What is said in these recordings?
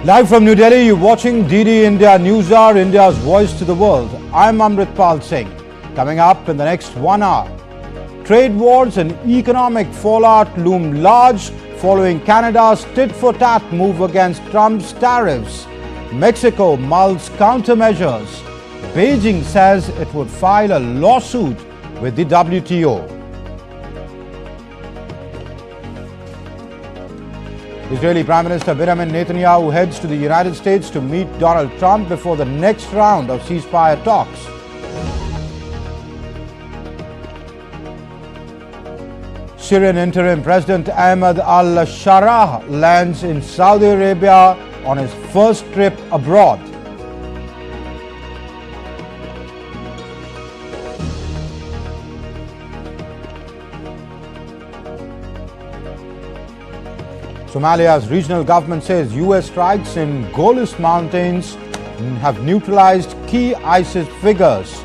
Live from New Delhi, you're watching DD India NewsHour, India's voice to the world. I'm Amritpal Singh. Coming up in the next 1 hour, trade wars and economic fallout loom large following Canada's tit-for-tat move against Trump's tariffs. Mexico mulls countermeasures. Beijing says it would file a lawsuit with the WTO. Israeli Prime Minister Benjamin Netanyahu heads to the United States to meet Donald Trump before the next round of ceasefire talks. Syrian interim President Ahmed al-Sharaa lands in Saudi Arabia on his first trip abroad. Somalia's regional government says US strikes in Golis Mountains have neutralized key ISIS figures.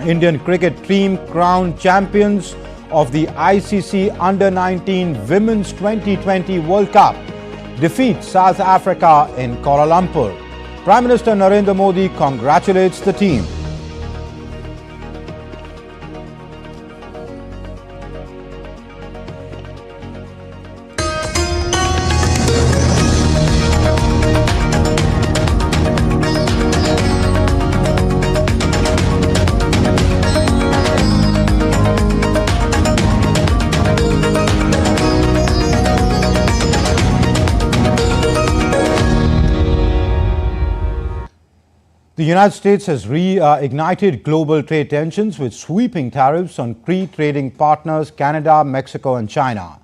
Indian cricket team crowned champions of the ICC Under-19 Women's 2020 World Cup. Defeat South Africa in Kuala Lumpur. Prime Minister Narendra Modi congratulates the team. The United States has reignited global trade tensions with sweeping tariffs on key trading partners Canada, Mexico and China.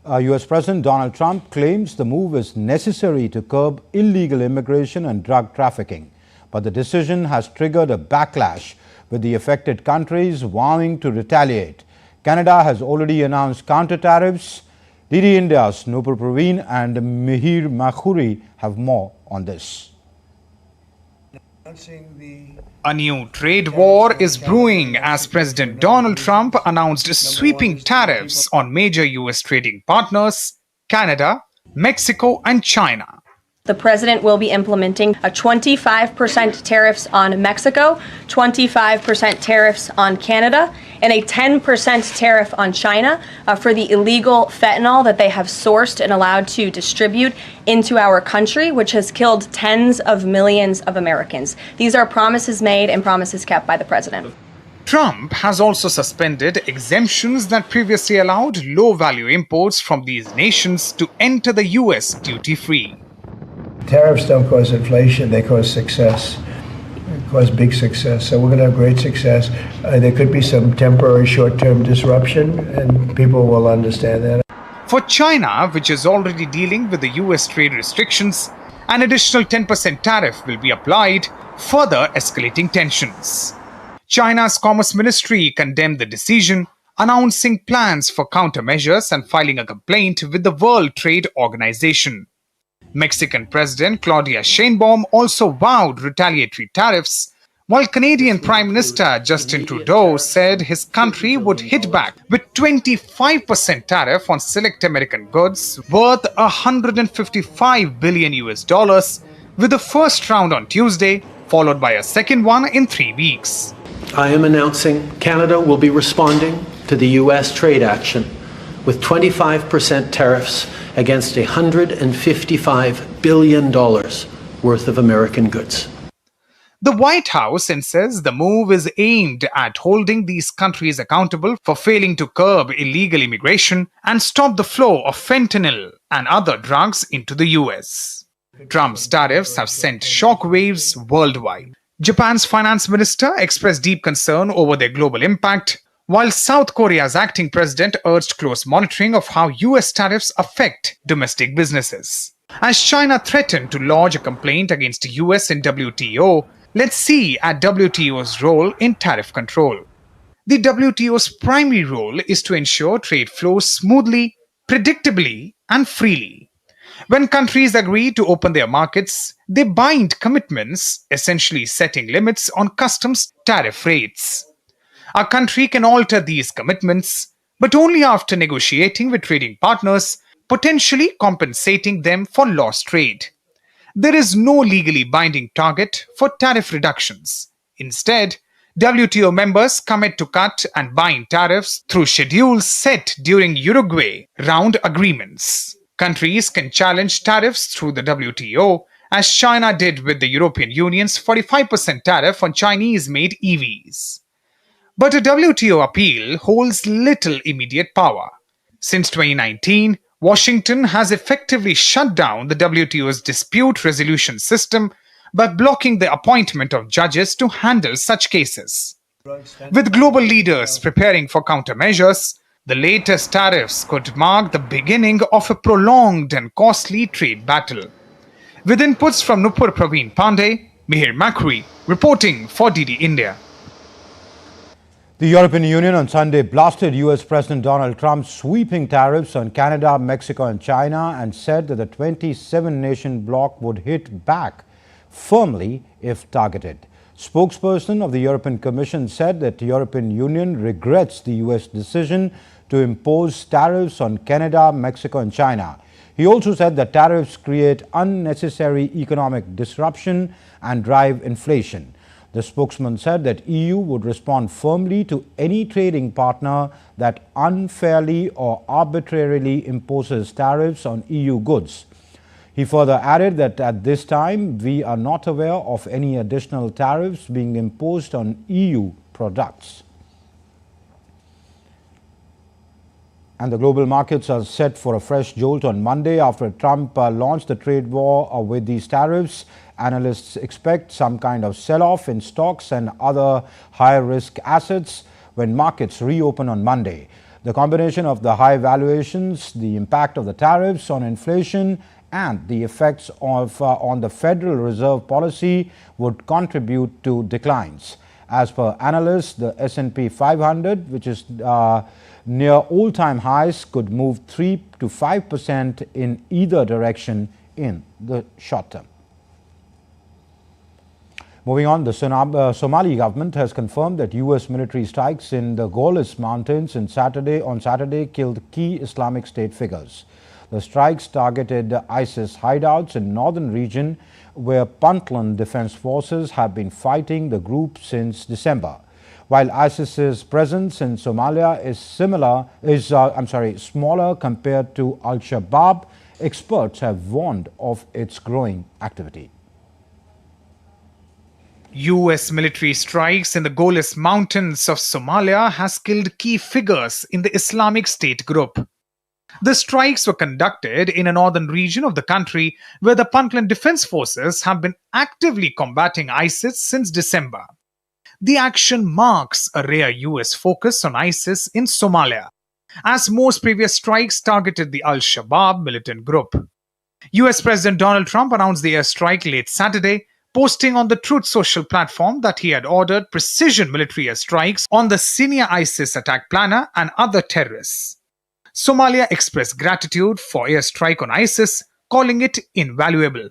US President Donald Trump claims the move is necessary to curb illegal immigration and drug trafficking. But the decision has triggered a backlash, with the affected countries vowing to retaliate. Canada has already announced counter tariffs. DD India's Nupur Praveen and Mihir Makhuri have more on this. A new trade war is brewing as President Donald Trump announced sweeping tariffs on major US trading partners, Canada, Mexico and China. The president will be implementing a 25% tariffs on Mexico, 25% tariffs on Canada, and a 10% tariff on China for the illegal fentanyl that they have sourced and allowed to distribute into our country, which has killed tens of millions of Americans. These are promises made and promises kept by the president. Trump has also suspended exemptions that previously allowed low-value imports from these nations to enter the US duty-free. Tariffs don't cause inflation, they cause success. They cause big success. So we're going to have great success. There could be some temporary short-term disruption, and people will understand that. For China, which is already dealing with the US trade restrictions, an additional 10% tariff will be applied, further escalating tensions. China's Commerce Ministry condemned the decision, announcing plans for countermeasures and filing a complaint with the World Trade Organization. Mexican President Claudia Sheinbaum also vowed retaliatory tariffs, while Canadian Prime Minister Justin Trudeau said his country would hit back with 25% tariff on select American goods worth $155 billion, with the first round on Tuesday, followed by a second one in 3 weeks. I am announcing Canada will be responding to the US trade action with 25% tariffs against $155 billion worth of American goods. The White House says the move is aimed at holding these countries accountable for failing to curb illegal immigration and stop the flow of fentanyl and other drugs into the US. Trump's tariffs have sent shockwaves worldwide. Japan's finance minister expressed deep concern over their global impact, while South Korea's acting president urged close monitoring of how US tariffs affect domestic businesses. As China threatened to lodge a complaint against the US in WTO, let's see at WTO's role in tariff control. The WTO's primary role is to ensure trade flows smoothly, predictably, and freely. When countries agree to open their markets, they bind commitments, essentially setting limits on customs tariff rates. A country can alter these commitments, but only after negotiating with trading partners, potentially compensating them for lost trade. There is no legally binding target for tariff reductions. Instead, WTO members commit to cut and bind tariffs through schedules set during Uruguay round agreements. Countries can challenge tariffs through the WTO, as China did with the European Union's 45% tariff on Chinese-made EVs. But a WTO appeal holds little immediate power. Since 2019, Washington has effectively shut down the WTO's dispute resolution system by blocking the appointment of judges to handle such cases. With global leaders preparing for countermeasures, the latest tariffs could mark the beginning of a prolonged and costly trade battle. With inputs from Nupur Praveen Pandey, Mihir Makri, reporting for DD India. The European Union on Sunday blasted US President Donald Trump's sweeping tariffs on Canada, Mexico and China and said that the 27-nation bloc would hit back firmly if targeted. Spokesperson of the European Commission said that the European Union regrets the US decision to impose tariffs on Canada, Mexico and China. He also said that tariffs create unnecessary economic disruption and drive inflation. The spokesman said that EU would respond firmly to any trading partner that unfairly or arbitrarily imposes tariffs on EU goods. He further added that at this time, we are not aware of any additional tariffs being imposed on EU products. And the global markets are set for a fresh jolt on Monday after Trump launched the trade war with these tariffs. Analysts expect some kind of sell-off in stocks and other high-risk assets when markets reopen on Monday. The combination of the high valuations, the impact of the tariffs on inflation and the effects of on the Federal Reserve policy would contribute to declines. As per analysts, the S&P 500, which is near all-time highs, could move 3 to 5% in either direction in the short term. Moving on, the Somali government has confirmed that US military strikes in the Golis Mountains on Saturday killed key Islamic State figures. The strikes targeted ISIS hideouts in northern region where Puntland Defense Forces have been fighting the group since December. While ISIS's presence in Somalia is smaller compared to Al-Shabaab, experts have warned of its growing activity. US military strikes in the Golis Mountains of Somalia has killed key figures in the Islamic State group. The strikes were conducted in a northern region of the country where the Puntland Defense Forces have been actively combating ISIS since December. The action marks a rare US focus on ISIS in Somalia, as most previous strikes targeted the Al-Shabaab militant group. US President Donald Trump announced the airstrike late Saturday, posting on the Truth Social platform that he had ordered precision military airstrikes on the senior ISIS attack planner and other terrorists. Somalia expressed gratitude for airstrike on ISIS, calling it invaluable.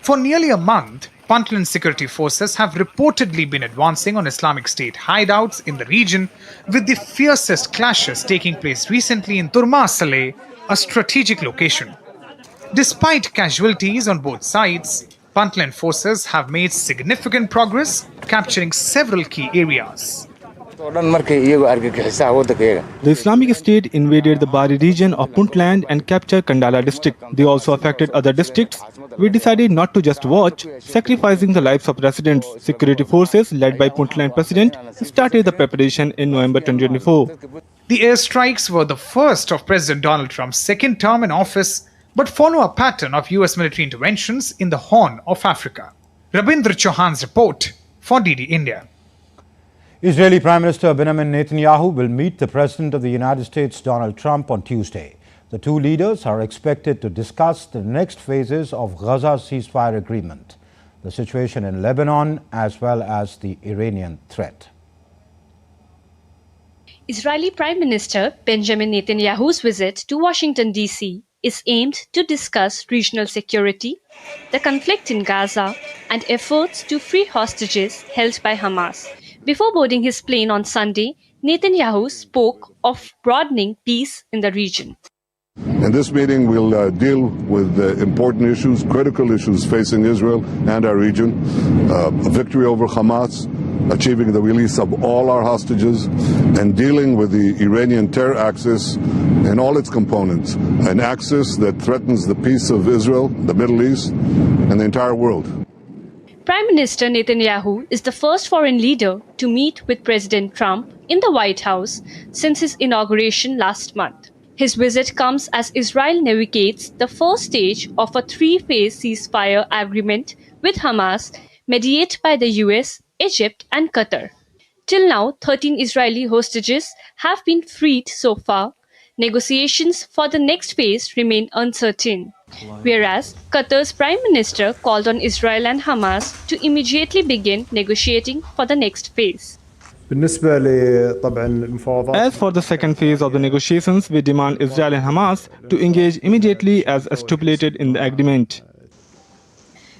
For nearly a month, Puntland security forces have reportedly been advancing on Islamic State hideouts in the region, with the fiercest clashes taking place recently in Turma Saleh, a strategic location. Despite casualties on both sides, Puntland forces have made significant progress, capturing several key areas. The Islamic State invaded the Bari region of Puntland and captured Kandala district. They also affected other districts. We decided not to just watch, sacrificing the lives of residents. Security forces led by Puntland President started the preparation in November 2024. The airstrikes were the first of President Donald Trump's second term in office, but follow a pattern of US military interventions in the Horn of Africa. Rabindra Chauhan's report for DD India. Israeli Prime Minister Benjamin Netanyahu will meet the President of the United States, Donald Trump, on Tuesday. The two leaders are expected to discuss the next phases of Gaza ceasefire agreement, the situation in Lebanon, as well as the Iranian threat. Israeli Prime Minister Benjamin Netanyahu's visit to Washington, D.C. is aimed to discuss regional security, the conflict in Gaza, and efforts to free hostages held by Hamas. Before boarding his plane on Sunday, Netanyahu spoke of broadening peace in the region. In this meeting, we'll deal with important issues, critical issues facing Israel and our region. A victory over Hamas, achieving the release of all our hostages, and dealing with the Iranian terror axis and all its components, an axis that threatens the peace of Israel, the Middle East, and the entire world. Prime Minister Netanyahu is the first foreign leader to meet with President Trump in the White House since his inauguration last month. His visit comes as Israel navigates the first stage of a three-phase ceasefire agreement with Hamas, mediated by the US, Egypt, and Qatar. Till now, 13 Israeli hostages have been freed so far. Negotiations for the next phase remain uncertain, whereas Qatar's Prime Minister called on Israel and Hamas to immediately begin negotiating for the next phase. As for the second phase of the negotiations, we demand Israel and Hamas to engage immediately as stipulated in the agreement.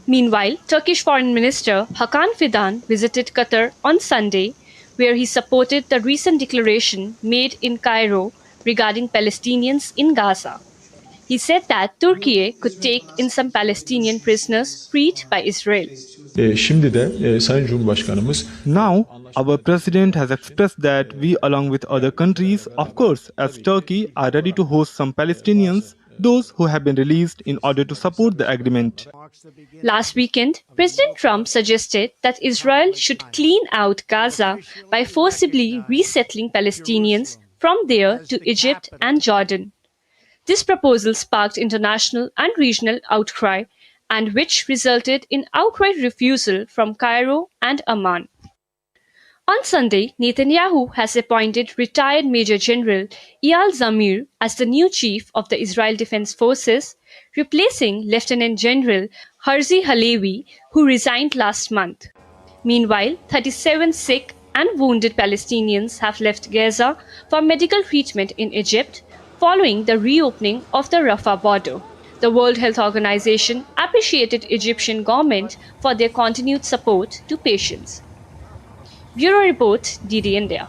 Meanwhile, Turkish Foreign Minister Hakan Fidan visited Qatar on Sunday, where he supported the recent declaration made in Cairo regarding Palestinians in Gaza. He said that Turkey could take in some Palestinian prisoners freed by Israel. Now, our president has expressed that we, along with other countries, of course, as Turkey, are ready to host some Palestinians, those who have been released, in order to support the agreement. Last weekend, President Trump suggested that Israel should clean out Gaza by forcibly resettling Palestinians from there to Egypt and Jordan. This proposal sparked international and regional outcry, and which resulted in outright refusal from Cairo and Amman. On Sunday, Netanyahu has appointed retired Major General Eyal Zamir as the new chief of the Israel Defense Forces, replacing Lieutenant General Herzi Halevi, who resigned last month. Meanwhile, 37 sick and wounded Palestinians have left Gaza for medical treatment in Egypt following the reopening of the Rafah border. The World Health Organization appreciated Egyptian government for their continued support to patients. Bureau Report, DD India.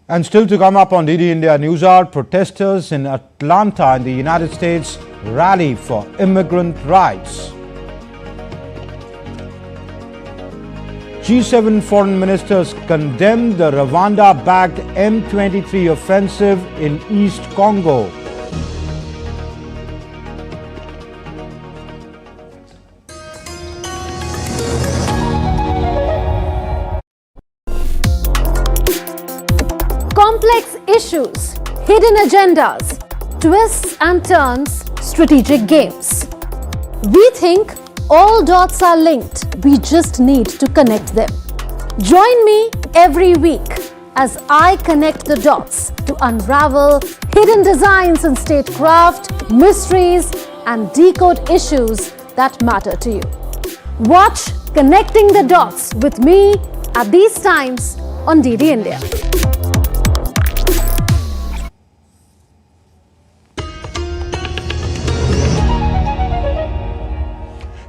And still to come up on DD India NewsHour, protesters in Atlanta in the United States rally for immigrant rights. G7 foreign ministers condemned the Rwanda-backed M23 offensive in East Congo. Complex issues, hidden agendas, twists and turns, strategic games. We think all dots are linked. We just need to connect them. Join me every week as I connect the dots to unravel hidden designs in statecraft, mysteries, and decode issues that matter to you. Watch Connecting the Dots with me at these times on DD India.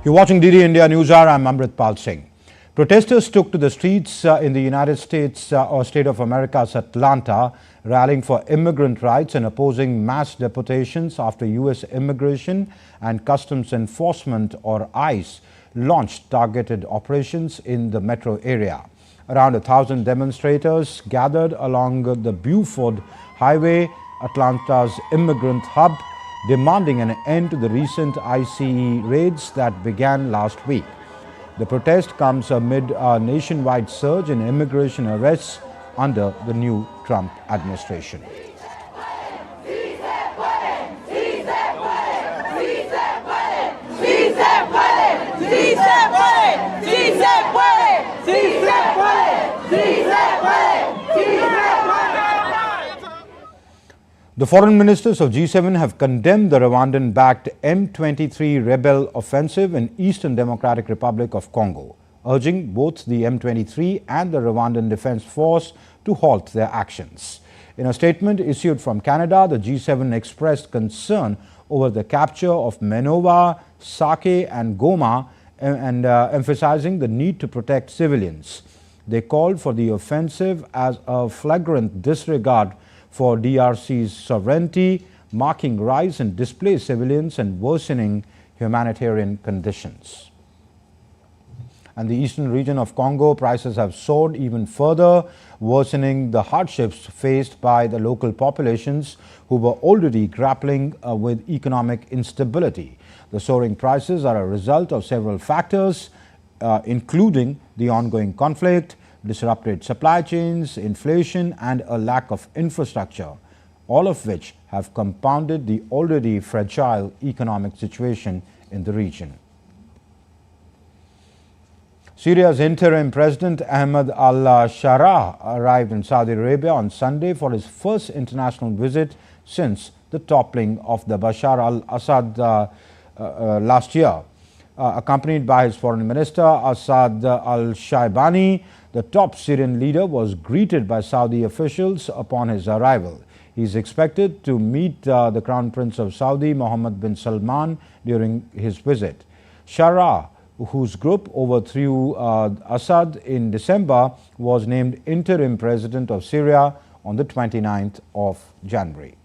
You're watching DD India NewsHour. I'm Amritpal Singh. Protesters took to the streets in the United States or State of America's Atlanta, rallying for immigrant rights and opposing mass deportations after U.S. Immigration and Customs Enforcement, or ICE, launched targeted operations in the metro area. Around 1,000 demonstrators gathered along the Buford Highway, Atlanta's immigrant hub, demanding an end to the recent ICE raids that began last week. The protest comes amid a nationwide surge in immigration arrests under the new Trump administration. The foreign ministers of G7 have condemned the Rwandan-backed M23 rebel offensive in Eastern Democratic Republic of Congo, urging both the M23 and the Rwandan Defense Force to halt their actions. In a statement issued from Canada, the G7 expressed concern over the capture of Minova, Sake and Goma, and emphasizing the need to protect civilians. They called for the offensive as a flagrant disregard for DRC's sovereignty, marking rise in displaced civilians and worsening humanitarian conditions. And the eastern region of Congo, prices have soared even further, worsening the hardships faced by the local populations who were already grappling with economic instability. The soaring prices are a result of several factors, including the ongoing conflict, disrupted supply chains, inflation, and a lack of infrastructure, all of which have compounded the already fragile economic situation in the region. Syria's interim president Ahmed al-Sharaa arrived in Saudi Arabia on Sunday for his first international visit since the toppling of the Bashar al-Assad last year. Accompanied by his foreign minister Assad al-Shaibani, the top Syrian leader was greeted by Saudi officials upon his arrival. He is expected to meet the Crown Prince of Saudi, Mohammed bin Salman, during his visit. Sharaa, whose group overthrew Assad in December, was named interim president of Syria on the 29th of January.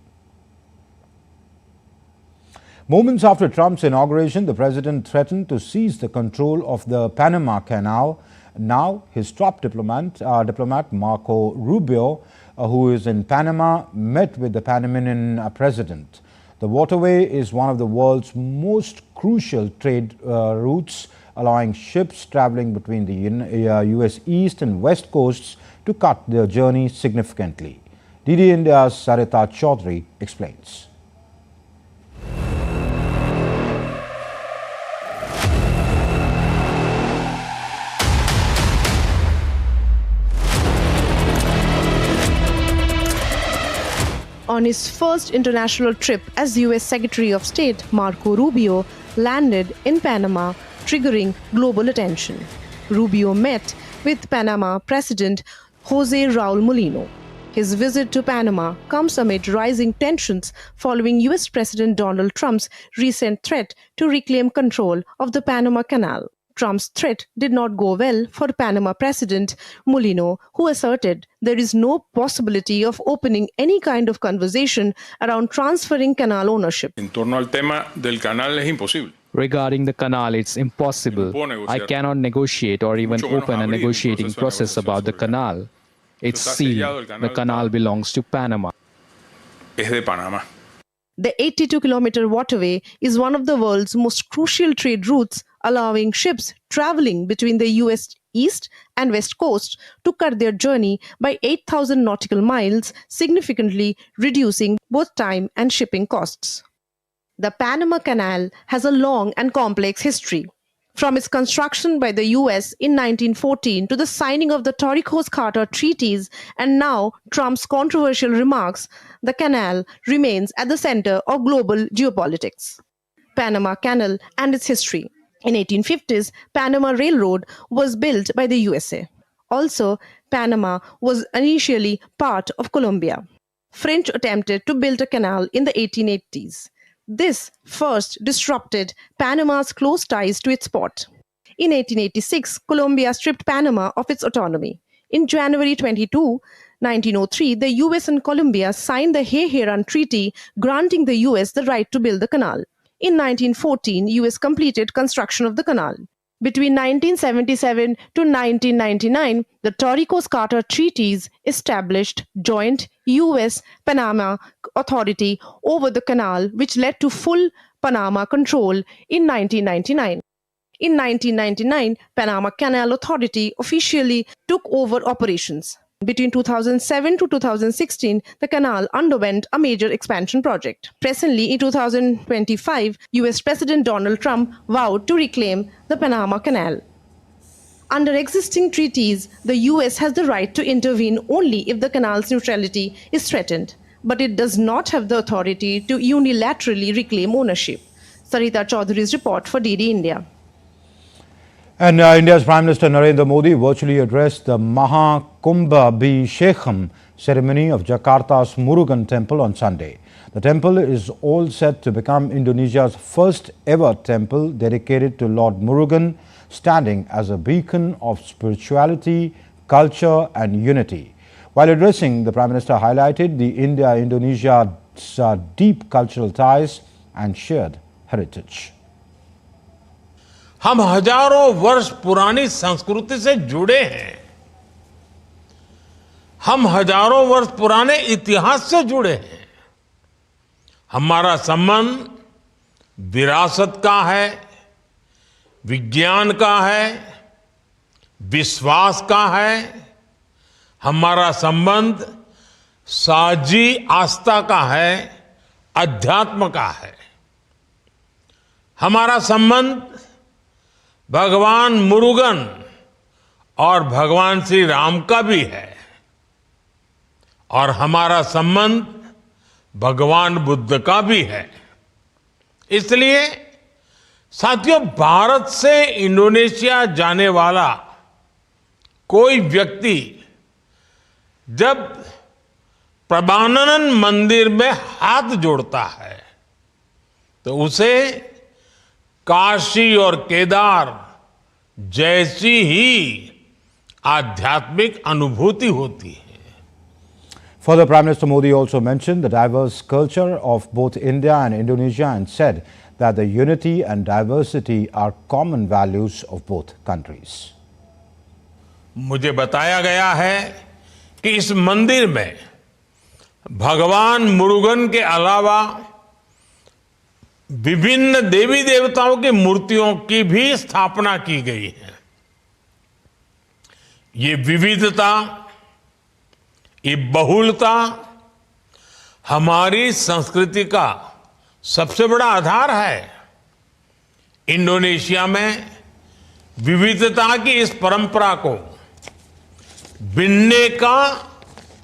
Moments after Trump's inauguration, the president threatened to seize the control of the Panama Canal. Now, his top diplomat Marco Rubio, who is in Panama, met with the Panamanian president. The waterway is one of the world's most crucial trade routes, allowing ships traveling between the U.S. East and West coasts to cut their journey significantly. DD India's Sarita Chaudhary explains. On his first international trip as U.S. Secretary of State, Marco Rubio landed in Panama, triggering global attention. Rubio met with Panama President Jose Raul Mulino. His visit to Panama comes amid rising tensions following U.S. President Donald Trump's recent threat to reclaim control of the Panama Canal. Trump's threat did not go well for Panama President Mulino, who asserted there is no possibility of opening any kind of conversation around transferring canal ownership. En torno al tema del canal es imposible. Regarding the canal, it's impossible. I cannot negotiate or even open a negotiating process about the canal. It's sealed. The canal belongs to Panama. Es de Panama. The 82-kilometer waterway is one of the world's most crucial trade routes, allowing ships traveling between the U.S. East and West coast to cut their journey by 8,000 nautical miles, significantly reducing both time and shipping costs. The Panama Canal has a long and complex history. From its construction by the U.S. in 1914 to the signing of the Torrijos-Carter treaties and now Trump's controversial remarks, the canal remains at the center of global geopolitics. Panama Canal and its history. In 1850s, Panama Railroad was built by the USA. Also, Panama was initially part of Colombia. French attempted to build a canal in the 1880s. This first disrupted Panama's close ties to its port. In 1886, Colombia stripped Panama of its autonomy. In January 22, 1903, the US and Colombia signed the Hay-Heran Treaty, granting the US the right to build the canal. In 1914, US completed construction of the canal. Between 1977 to 1999, the Torrijos-Carter treaties established joint US-Panama authority over the canal, which led to full Panama control in 1999. In 1999, Panama Canal Authority officially took over operations. Between 2007 to 2016, the canal underwent a major expansion project. Presently, in 2025, US President Donald Trump vowed to reclaim the Panama Canal. Under existing treaties, the US has the right to intervene only if the canal's neutrality is threatened, but it does not have the authority to unilaterally reclaim ownership. Sarita Chaudhary's report for DD India. And India's Prime Minister Narendra Modi virtually addressed the Maha Kumbhabhishekam ceremony of Jakarta's Murugan temple on Sunday. The temple is all set to become Indonesia's first ever temple dedicated to Lord Murugan, standing as a beacon of spirituality, culture and unity. While addressing, the Prime Minister highlighted the India-Indonesia's deep cultural ties and shared heritage. हम हजारों वर्ष पुरानी संस्कृति से जुड़े हैं। हम हजारों वर्ष पुराने इतिहास से जुड़े हैं। हमारा संबंध विरासत का है, विज्ञान का है, विश्वास का है। हमारा संबंध साझी आस्था का है, अध्यात्म का है। हमारा संबंध भगवान मुरुगन और भगवान श्री राम का भी है और हमारा संबंध भगवान बुद्ध का भी है। इसलिए साथियों, भारत से इंडोनेशिया जाने वाला कोई व्यक्ति जब प्रभानन मंदिर में हाथ जोड़ता है तो उसे काशी और केदार जैसी ही आध्यात्मिक अनुभूति होती है। Further, Prime Minister Modi also mentioned the diverse culture of both India and Indonesia and said that the unity and diversity are common values of both countries. मुझे बताया गया है कि इस मंदिर में भगवान मुरुगन के अलावा विभिन्न देवी देवताओं की मूर्तियों की भी स्थापना की गई है। ये विविधता, ये बहुलता हमारी संस्कृति का सबसे बड़ा आधार है। इंडोनेशिया में विविधता की इस परंपरा को बिन्ने का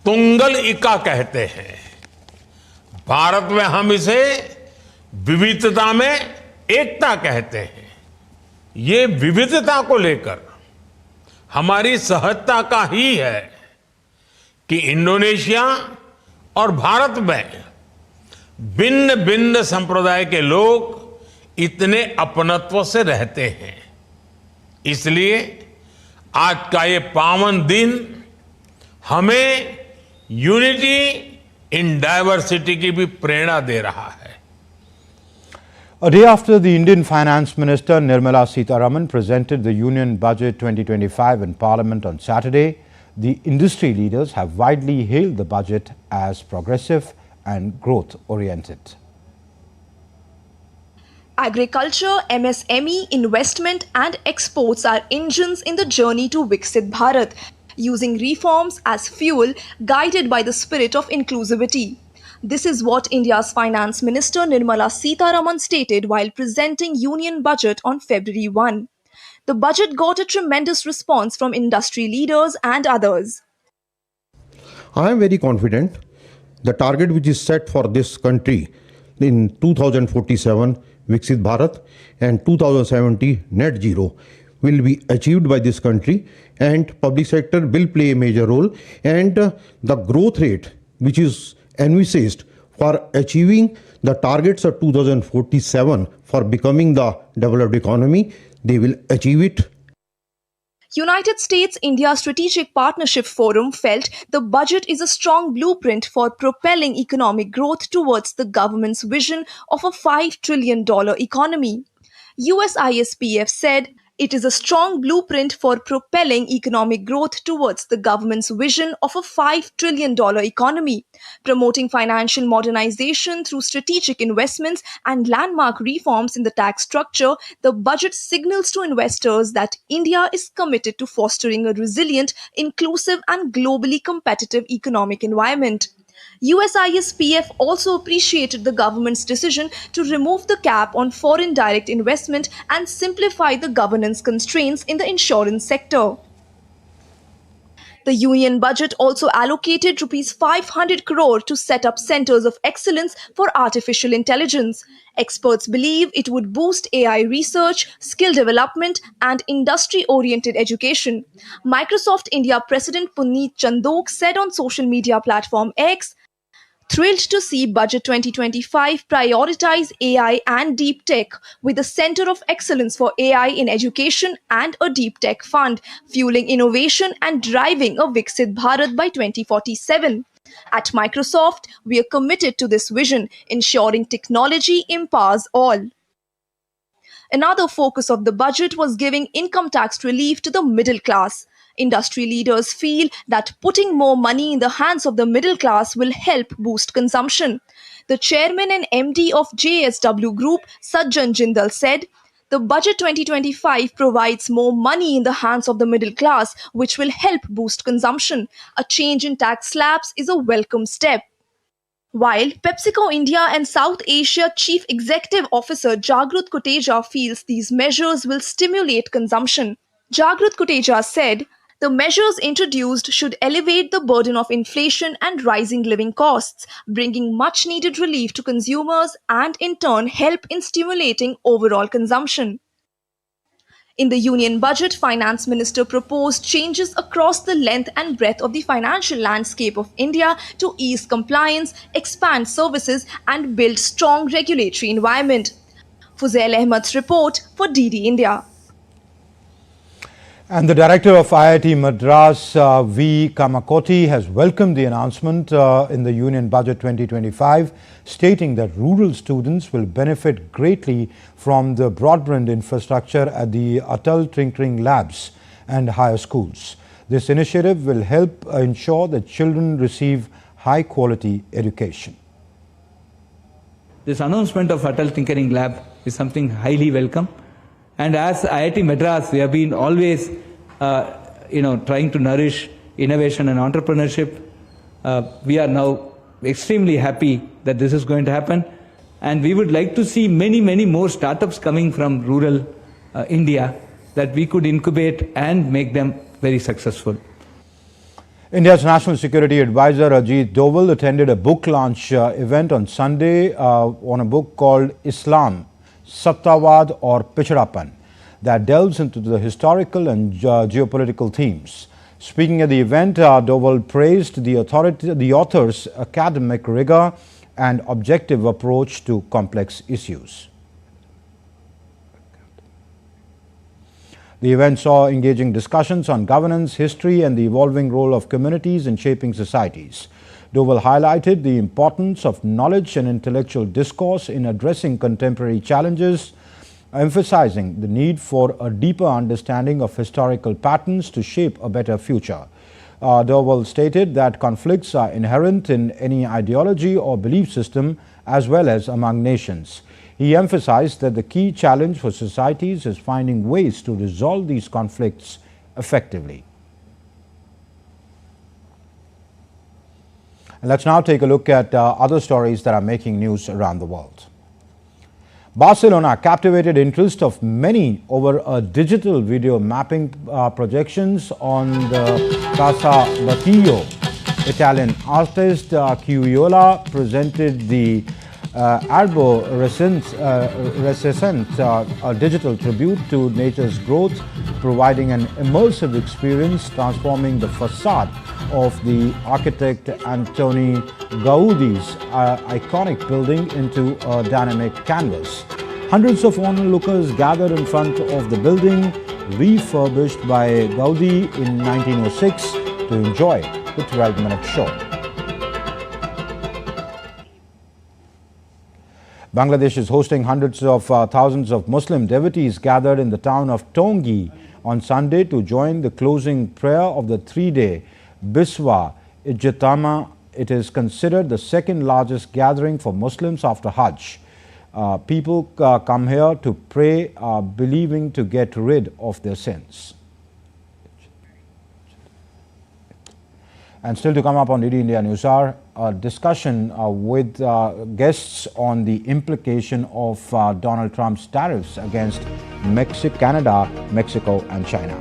तुंगल इका कहते हैं। भारत में हम इसे विविधता में एकता कहते हैं। ये विविधता को लेकर हमारी सहजता का ही है कि इंडोनेशिया और भारत में भिन्न भिन्न संप्रदाय के लोग इतने अपनत्व से रहते हैं। इसलिए आज का ये पावन दिन हमें यूनिटी इन डाइवर्सिटी की भी प्रेरणा दे रहा है। A day after the Indian Finance Minister Nirmala Sitharaman presented the Union Budget 2025 in Parliament on Saturday, the industry leaders have widely hailed the budget as progressive and growth-oriented. Agriculture, MSME, investment and exports are engines in the journey to Viksit Bharat, using reforms as fuel guided by the spirit of inclusivity. This is what India's Finance Minister Nirmala Sitharaman stated while presenting Union Budget on February 1. The budget got a tremendous response from industry leaders and others. I am very confident the target which is set for this country in 2047 Viksit Bharat and 2070 net zero will be achieved by this country, and public sector will play a major role, and the growth rate which is envisaged for achieving the targets of 2047 for becoming the developed economy, they will achieve it. United States-India Strategic Partnership Forum felt the budget is a strong blueprint for propelling economic growth towards the government's vision of a $5 trillion economy. USISPF said it is a strong blueprint for propelling economic growth towards the government's vision of a $5 trillion economy, promoting financial modernization through strategic investments and landmark reforms in the tax structure. The budget signals to investors that India is committed to fostering a resilient, inclusive and globally competitive economic environment. USISPF also appreciated the government's decision to remove the cap on foreign direct investment and simplify the governance constraints in the insurance sector. The union budget also allocated Rs 500 crore to set up centers of excellence for artificial intelligence. Experts believe it would boost AI research, skill development, and industry-oriented education. Microsoft India President Puneet Chandok said on social media platform X, Thrilled to see Budget 2025 prioritize AI and deep tech with a Center of Excellence for AI in Education and a deep tech fund, fueling innovation and driving a Viksit Bharat by 2047. At Microsoft, we are committed to this vision, ensuring technology empowers all. Another focus of the budget was giving income tax relief to the middle class. Industry leaders feel that putting more money in the hands of the middle class will help boost consumption. The chairman and MD of JSW Group, Sajjan Jindal, said, "The budget 2025 provides more money in the hands of the middle class, which will help boost consumption. A change in tax slabs is a welcome step." While PepsiCo India and South Asia Chief Executive Officer Jagrut Koteja feels these measures will stimulate consumption. Jagrut Koteja said, "The measures introduced should elevate the burden of inflation and rising living costs, bringing much needed relief to consumers and in turn help in stimulating overall consumption." In the Union Budget, Finance Minister proposed changes across the length and breadth of the financial landscape of India to ease compliance, expand services, and build strong regulatory environment. Fuzail Ahmed's report for DD India. And the director of IIT Madras, V. Kamakoti, has welcomed the announcement in the Union Budget 2025, stating that rural students will benefit greatly from the broadband infrastructure at the Atal Tinkering Labs and higher schools. This initiative will help ensure that children receive high-quality education. This announcement of Atal Tinkering Lab is something highly welcome. And as IIT Madras, we have been always, trying to nourish innovation and entrepreneurship. We are now extremely happy that this is going to happen. And we would like to see many, many more startups coming from rural India that we could incubate and make them very successful. India's National Security Advisor Ajit Doval attended a book launch event on Sunday on a book called Islam, Sattavad or Pichadapan, that delves into the historical and geopolitical themes. Speaking at the event, Doval praised the author's academic rigor and objective approach to complex issues. The event saw engaging discussions on governance, history, and the evolving role of communities in shaping societies. Doval highlighted the importance of knowledge and intellectual discourse in addressing contemporary challenges, emphasizing the need for a deeper understanding of historical patterns to shape a better future. Doval stated that conflicts are inherent in any ideology or belief system as well as among nations. He emphasized that the key challenge for societies is finding ways to resolve these conflicts effectively. And let's now take a look at other stories that are making news around the world. Barcelona captivated interest of many over a digital video mapping projections on the Prasar Bharati. Italian artist Chiola presented the Arborescent, a digital tribute to nature's growth, providing an immersive experience transforming the facade of the architect Antoni Gaudi's iconic building into a dynamic canvas. Hundreds of onlookers gathered in front of the building, refurbished by Gaudi in 1906, to enjoy the 12-minute show. Bangladesh is hosting hundreds of thousands of Muslim devotees gathered in the town of Tongi on Sunday to join the closing prayer of the three-day Biswa Ijtama. It is considered the second largest gathering for Muslims after Hajj. People come here to pray, believing to get rid of their sins. And still to come up on DD India NewsHour, a discussion with guests on the implication of Donald Trump's tariffs against Canada, Mexico and China.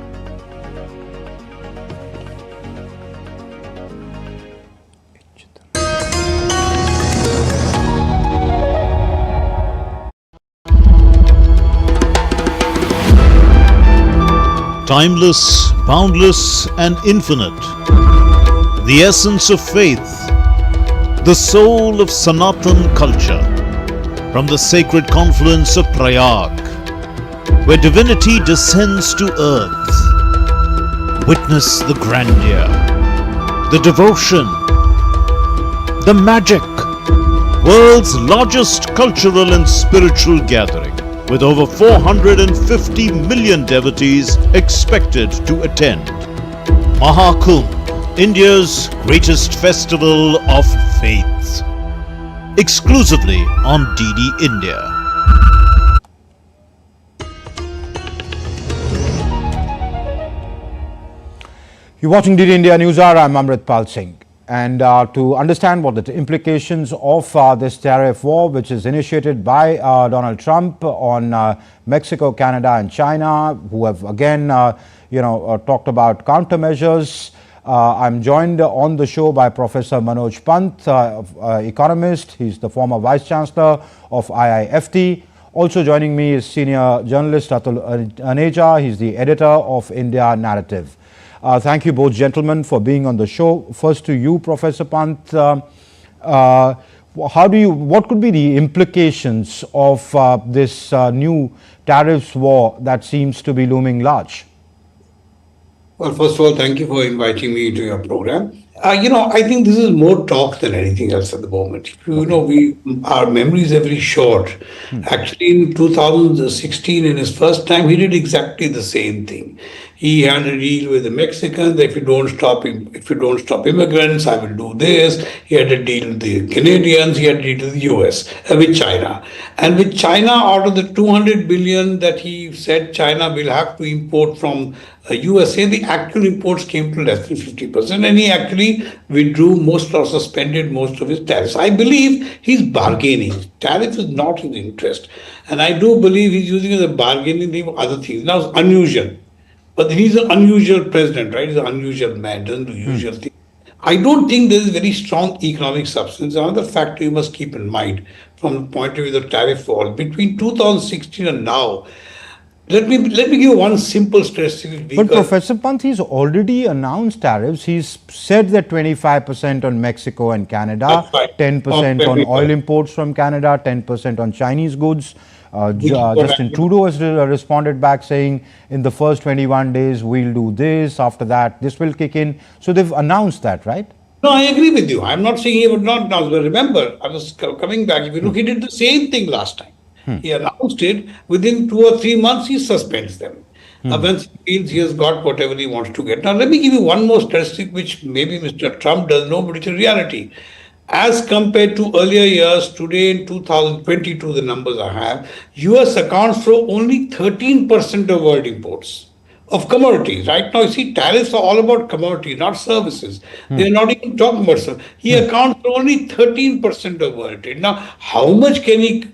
Timeless, boundless and infinite. The essence of faith, the soul of Sanatan culture, from the sacred confluence of Prayag, where divinity descends to earth. Witness the grandeur, the devotion, the magic. World's largest cultural and spiritual gathering, with over 450 million devotees expected to attend. Mahakumbh, India's greatest festival of faith. Exclusively on DD India. You're watching DD India NewsHour. I'm Amritpal Singh. And to understand what the implications of this tariff war, which is initiated by Donald Trump on Mexico, Canada and China, who have again, talked about countermeasures. I'm joined on the show by Professor Manoj Pant, economist. He's the former Vice Chancellor of IIFT. Also joining me is senior journalist Atul Aneja. He's the editor of India Narrative. Thank you both gentlemen for being on the show. First to you, Professor Pant. What could be the implications of this new tariffs war that seems to be looming large? Well, first of all, thank you for inviting me to your program. I think this is more talk than anything else at the moment. Our memory is very short. Actually, in 2016, in his first time, he did exactly the same thing. He had a deal with the Mexicans that if you don't stop immigrants, I will do this. He had a deal with the Canadians. He had a deal with the US, with China. And with China, out of the 200 billion that he said China will have to import from USA, the actual imports came to less than 50%, and he actually withdrew most or suspended most of his tariffs. I believe he's bargaining. Tariff is not his interest, and I do believe he's using it as a bargaining thing for other things. Now, it's unusual, but he's an unusual president, right? He's an unusual man, doesn't do usual things. I don't think there is very strong economic substance. Another factor you must keep in mind from the point of view of the tariff war, between 2016 and now, let me give one simple statistic. But Professor Pant, he's already announced tariffs. He's said that 25% on Mexico and Canada, 10% on oil imports from Canada, 10% on Chinese goods. Justin Trudeau has responded back saying in the first 21 days we'll do this, after that this will kick in. So they've announced that, right? No, I agree with you. I'm not saying he would not announce, but remember, I was coming back. If you look, he did the same thing last time. He announced it. Within 2 or 3 months, he suspends them. Once he feels he has got whatever he wants to get. Now, let me give you one more statistic, which maybe Mr. Trump doesn't know, but it's a reality. As compared to earlier years, today in 2022, the numbers I have, US accounts for only 13% of world imports of commodities. Right now, you see, tariffs are all about commodities, not services. They're not even talking about services. He accounts for only 13% of world trade. Now, how much can he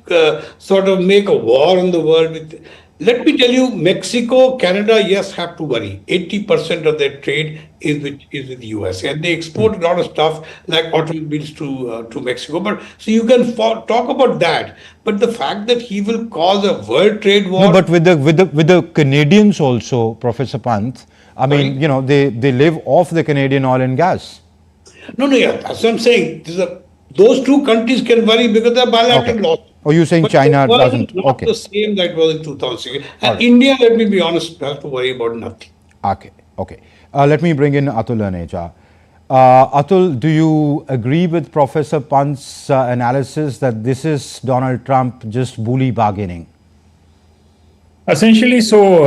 sort of make a war on the world with? Let me tell you, Mexico, Canada, yes, have to worry. 80% of their trade is with the US, and they export a lot of stuff like automobiles to Mexico. But so you can talk about that. But the fact that he will cause a world trade war. No, but with the Canadians also, Professor Pant. I mean, they live off the Canadian oil and gas. No, yeah, that's what I'm saying. Those two countries can worry because they're bilateral laws. Oh, you're saying China doesn't? Not the same that was in 2006. And India, let me be honest, has to worry about nothing. Okay. Let me bring in Atul Aneja. Atul, do you agree with Professor Pant's analysis that this is Donald Trump just bully bargaining? Essentially, so,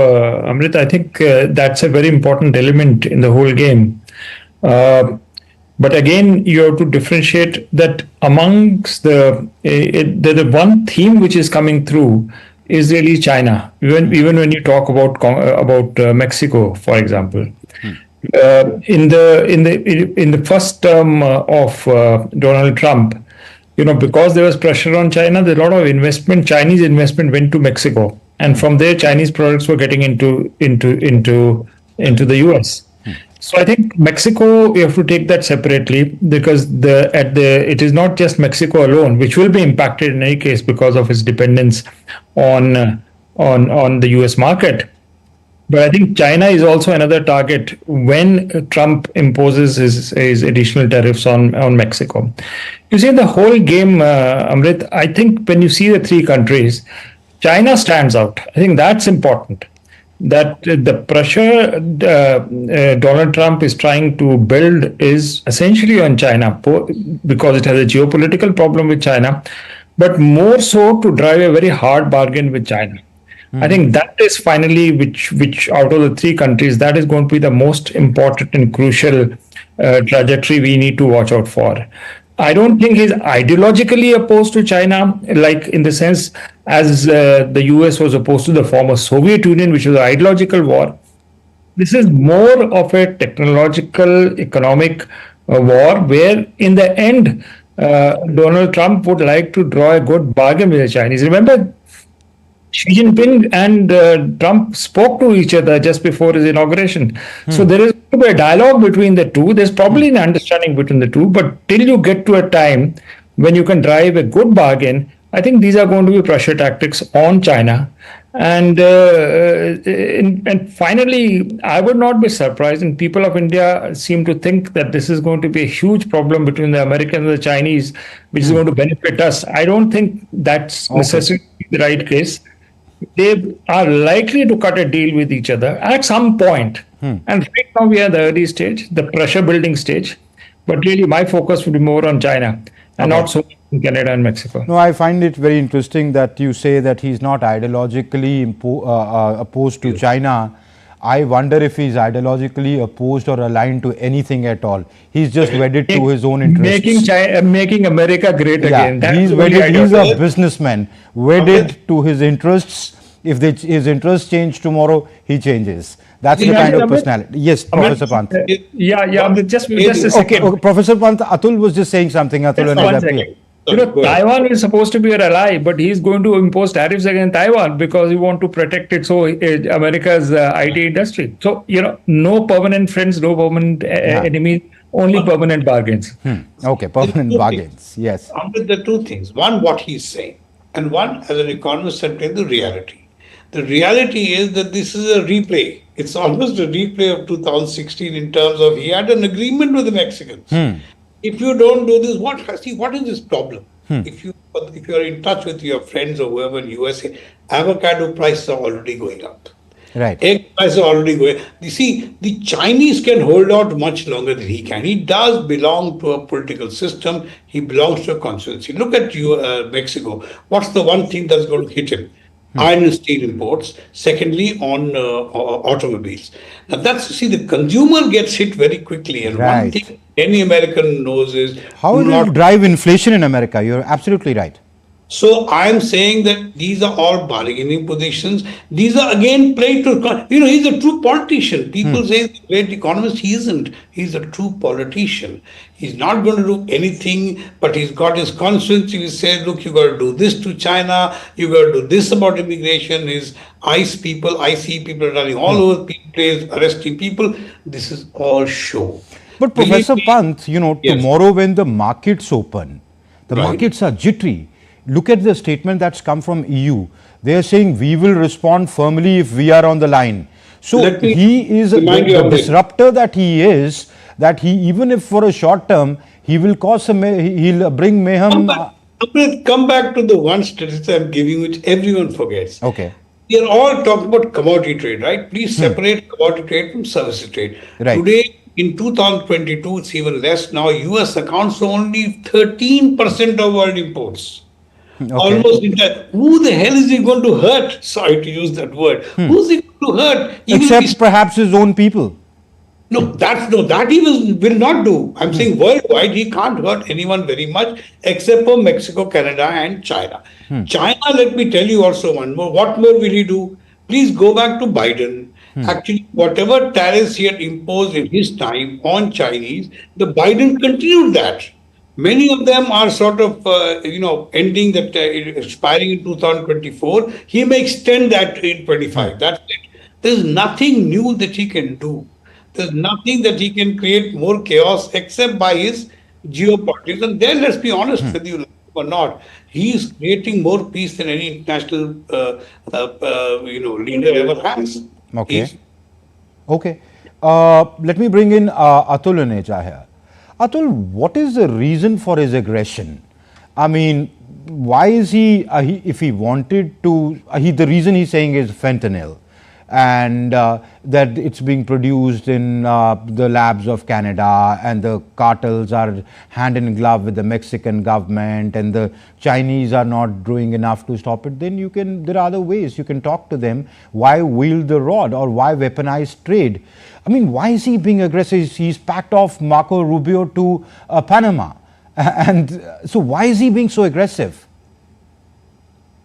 Amrit, I think that's a very important element in the whole game. But again, you have to differentiate that amongst the one theme which is coming through is really China. Even when you talk about Mexico, for example, in the first term of Donald Trump, because there was pressure on China, there a lot of Chinese investment went to Mexico, and from there Chinese products were getting into the US. So I think Mexico, we have to take that separately, because it is not just Mexico alone, which will be impacted in any case because of its dependence on the US market. But I think China is also another target when Trump imposes his additional tariffs on Mexico. You see, the whole game, Amrit, I think when you see the three countries, China stands out. I think that's important. That the pressure Donald Trump is trying to build is essentially on China because it has a geopolitical problem with China, but more so to drive a very hard bargain with China. I think that is finally which out of the three countries, that is going to be the most important and crucial trajectory we need to watch out for. I don't think he's ideologically opposed to China, like in the sense as the US was opposed to the former Soviet Union, which was an ideological war. This is more of a technological, economic war, where in the end, Donald Trump would like to draw a good bargain with the Chinese. Remember, Xi Jinping and Trump spoke to each other just before his inauguration. So there is going to be a dialogue between the two. There's probably an understanding between the two, but till you get to a time when you can drive a good bargain, I think these are going to be pressure tactics on China. And finally, I would not be surprised, and people of India seem to think that this is going to be a huge problem between the Americans and the Chinese, which is going to benefit us. I don't think that's necessarily the right case. They are likely to cut a deal with each other at some point. And right now we are at the early stage, the pressure building stage. But really my focus would be more on China and not so much in Canada and Mexico. No, I find it very interesting that you say that he's not ideologically opposed to China. I wonder if he's ideologically opposed or aligned to anything at all. He's just wedded to his own interests. Making America great again. He's wedded. He's a businessman, wedded to his interests. If his interests change tomorrow, he changes. That's the kind of personality. Yes, Professor Pant. Just a second. Okay, Professor Pant, Atul was just saying something. Atul, Taiwan is supposed to be an ally, but he's going to impose tariffs against Taiwan because he wants to protect its America's IT industry. So, no permanent friends, no permanent enemies, only permanent bargains. Okay, permanent bargains. Yes. The two things. One, what he's saying, and one, as an economist, I'm telling the reality. The reality is that this is a replay. It's almost a replay of 2016 in terms of he had an agreement with the Mexicans. If you don't do this, what is this problem? If you are in touch with your friends or whoever in USA, avocado prices are already going up. Right. Egg prices are already going. You see, the Chinese can hold out much longer than he can. He does belong to a political system. He belongs to a constituency. Look at Mexico. What's the one thing that's going to hit him? Iron and steel imports. Secondly, on automobiles. Now the consumer gets hit very quickly. And one thing any American knows is how will it drive inflation in America? You're absolutely right. So I'm saying that these are all bargaining positions. These are again played to, he's a true politician. People say he's a great economist. He isn't. He's a true politician. He's not going to do anything, but he's got his constituency. He says, look, you got to do this to China. You got to do this about immigration. His ICE people running all over the place, arresting people. This is all show. But Professor Pant, tomorrow when the markets open, the markets are jittery. Look at the statement that's come from EU. They are saying we will respond firmly if we are on the line. So he is the disruptor that he is, that he, even if for a short term, he will cause he'll bring mayhem. Come back to the one statistic I'm giving, which everyone forgets. Okay. We are all talking about commodity trade, right? Please separate commodity trade from services trade. Right. Today, in 2022, it's even less now. US accounts for only 13% of world imports. Okay. Almost who the hell is he going to hurt? Sorry to use that word. Who's he going to hurt? Except perhaps his own people. That he will not do. I'm saying worldwide, he can't hurt anyone very much except for Mexico, Canada, and China. China, let me tell you also one more. What more will he do? Please go back to Biden. Actually, whatever tariffs he had imposed in his time on Chinese, the Biden continued that. Many of them are sort of, ending that, expiring in 2024. He may extend that in 25. That's it. There's nothing new that he can do. There's nothing that he can create more chaos except by his geopolitics. And then, let's be honest with you, or not, he is creating more peace than any international, leader ever has. Okay. Okay. Let me bring in Atul Aneja here. Atul, what is the reason for his aggression? I mean, why is if he wanted to, the reason he's saying is fentanyl, and that it's being produced in the labs of Canada, and the cartels are hand in glove with the Mexican government, and the Chinese are not doing enough to stop it, then there are other ways you can talk to them. Why wield the rod, or why weaponize trade? I mean, why is he being aggressive? He's packed off Marco Rubio to Panama. And so why is he being so aggressive?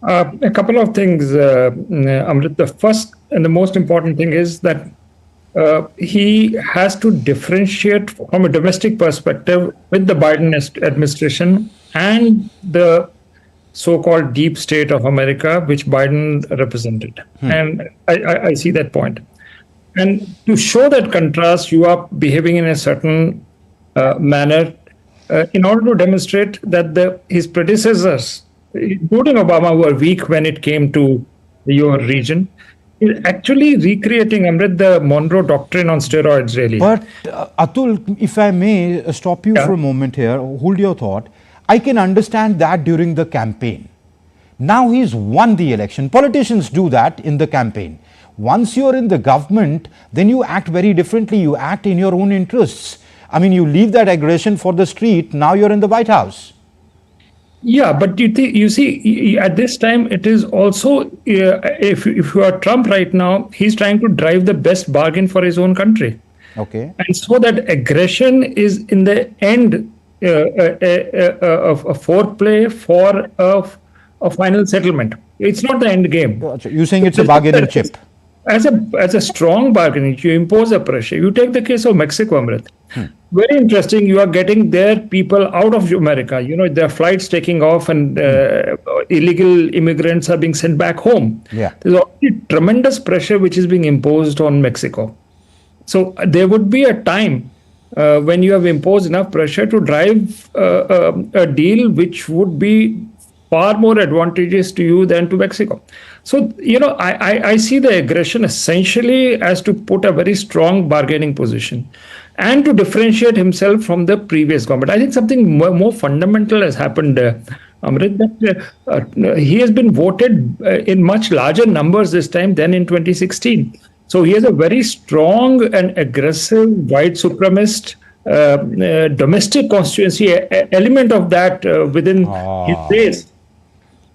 A couple of things, Amrit. The first and the most important thing is that he has to differentiate from a domestic perspective with the Biden administration and the so-called deep state of America, which Biden represented. And I see that point. And to show that contrast, you are behaving in a certain manner in order to demonstrate that his predecessors, including Obama, were weak when it came to your region. Is actually recreating, Amrit, the Monroe Doctrine on steroids, really. But Atul, if I may stop you for a moment here, hold your thought. I can understand that during the campaign. Now he's won the election. Politicians do that in the campaign. Once you're in the government, then you act very differently. You act in your own interests. I mean, you leave that aggression for the street. Now you're in the White House. Yeah, but you see, at this time, it is also, if you are Trump right now, he's trying to drive the best bargain for his own country. Okay. And so that aggression is in the end a foreplay for a final settlement. It's not the end game. You're saying it's a bargaining chip. As a strong bargaining, you impose a pressure. You take the case of Mexico, Amrit. Very interesting. You are getting their people out of America. You know, their flights taking off, and illegal immigrants are being sent back home. Yeah. There's already tremendous pressure which is being imposed on Mexico. So there would be a time when you have imposed enough pressure to drive a deal which would be far more advantageous to you than to Mexico. So, you know, I see the aggression essentially as to put a very strong bargaining position and to differentiate himself from the previous government. I think something more fundamental has happened, Amrit, that he has been voted in much larger numbers this time than in 2016. So he has a very strong and aggressive white supremacist domestic constituency element of that within his base.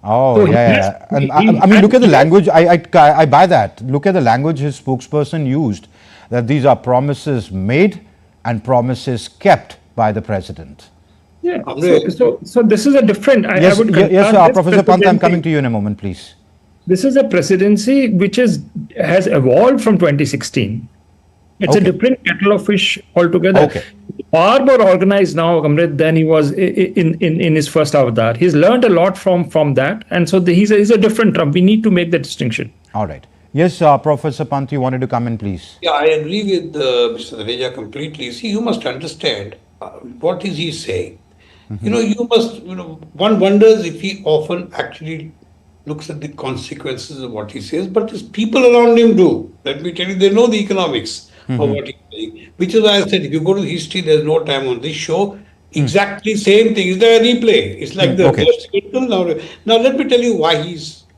Oh, So yeah. And I mean, look at the language. I buy that. Look at the language his spokesperson used, that these are promises made and promises kept by the president. Yeah. So this is a different. Yes, Professor Pant, I'm coming to you in a moment, please. This is a presidency which has evolved from 2016. It's a different kettle of fish altogether. Okay. Far more organized now, Amrit, than he was in his first avatar. He's learned a lot from that, and so he's a different Trump. We need to make the distinction. All right. Yes, Professor Pant, you wanted to come in, please. Yeah, I agree with Mr. Dhareja completely. See, you must understand what is he saying. You know, one wonders if he often actually looks at the consequences of what he says, but his people around him do. Let me tell you, they know the economics of what he's saying, which is why I said, if you go to history, there's no time on this show. Exactly same thing. Is there a replay? It's like the first film. Now, let me tell you why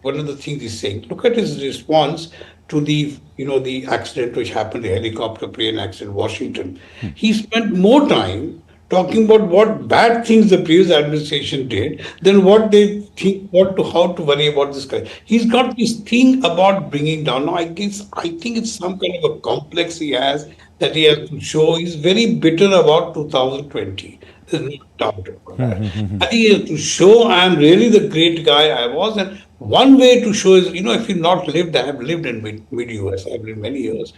one of the things he's saying. Look at his response to the accident which happened, the helicopter plane accident in Washington. He spent more time talking about what bad things the previous administration did than what they think, how to worry about this guy. He's got this thing about bringing down. Now, I think it's some kind of a complex he has that he has to show. He's very bitter about 2020. There's no doubt about that. I think he has to show I am really the great guy I was. And one way to show is, if you've not lived, I have lived in mid-US, I've lived many years.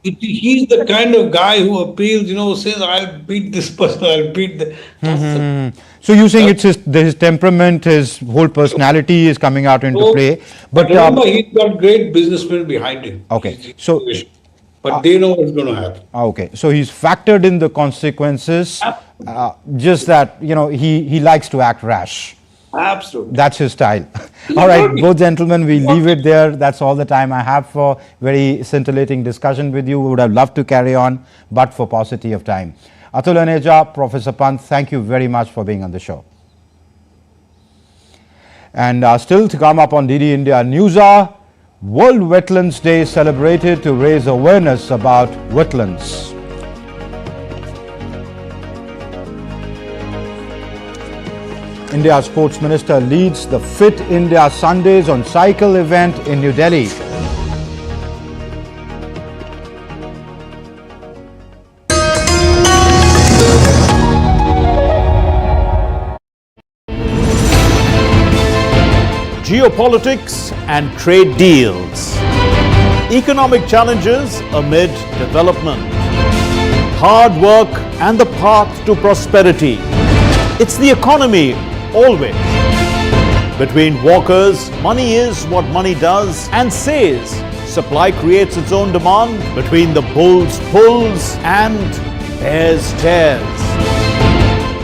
He's the kind of guy who appeals, says, I'll beat this person, I'll beat the... So you're saying it's his temperament, his whole personality is coming out into play. But remember, he's got great businessmen behind him. Okay. But they know what's going to happen. Okay. So he's factored in the consequences, just that, he likes to act rash. Absolutely. That's his style. All right, both gentlemen, we leave it there. That's all the time I have for very scintillating discussion with you. We would have loved to carry on, but for paucity of time. Atul Aneja, Professor Pant, thank you very much for being on the show. And still to come up on DD India NewsHour, World Wetlands Day celebrated to raise awareness about wetlands. India's Sports Minister leads the Fit India Sundays on Cycle event in New Delhi. Geopolitics and trade deals. Economic challenges amid development. Hard work and the path to prosperity. It's the economy always. Between walkers, money is what money does and says. Supply creates its own demand. Between the bulls pulls and bears tears.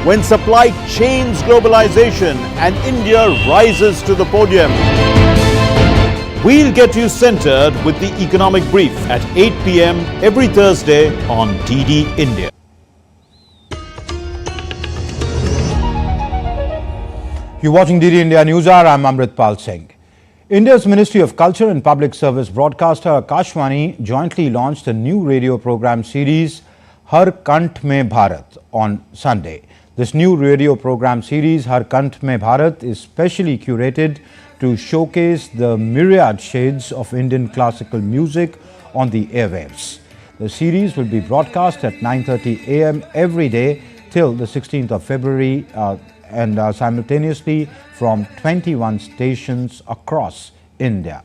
When supply chains globalization and India rises to the podium. We'll get you centered with the economic brief at 8 p.m. every Thursday on DD India. You're watching DD India NewsHour. I'm Amritpal Singh. India's Ministry of Culture and Public Service broadcaster Akashvani jointly launched a new radio program series, Har Kant Mein Bharat, on Sunday. This new radio program series, Har Kant Mein Bharat, is specially curated to showcase the myriad shades of Indian classical music on the airwaves. The series will be broadcast at 9:30 a.m. every day till the 16th of February and simultaneously from 21 stations across India.